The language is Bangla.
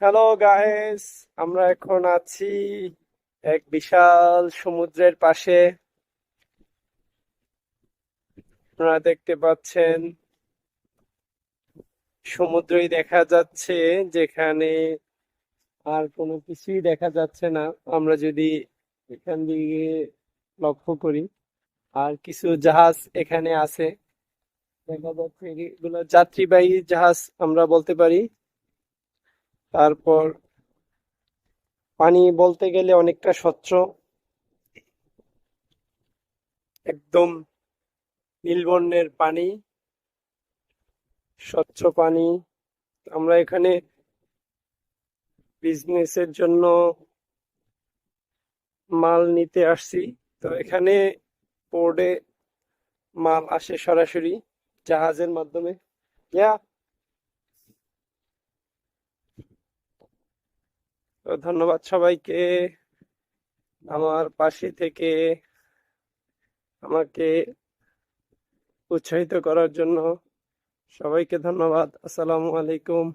হ্যালো গাইস, আমরা এখন আছি এক বিশাল সমুদ্রের পাশে। আপনারা দেখতে পাচ্ছেন সমুদ্রই দেখা যাচ্ছে, যেখানে আর কোনো কিছুই দেখা যাচ্ছে না। আমরা যদি এখান দিয়ে লক্ষ্য করি, আর কিছু জাহাজ এখানে আছে দেখা যাচ্ছে, এগুলো যাত্রীবাহী জাহাজ আমরা বলতে পারি। তারপর পানি বলতে গেলে অনেকটা স্বচ্ছ, একদম নীল বর্ণের পানি, স্বচ্ছ পানি। আমরা এখানে বিজনেসের জন্য মাল নিতে আসছি। তো এখানে পোর্টে মাল আসে সরাসরি জাহাজের মাধ্যমে। ইয়া, তো ধন্যবাদ সবাইকে আমার পাশে থেকে আমাকে উৎসাহিত করার জন্য। সবাইকে ধন্যবাদ। আসসালামু আলাইকুম।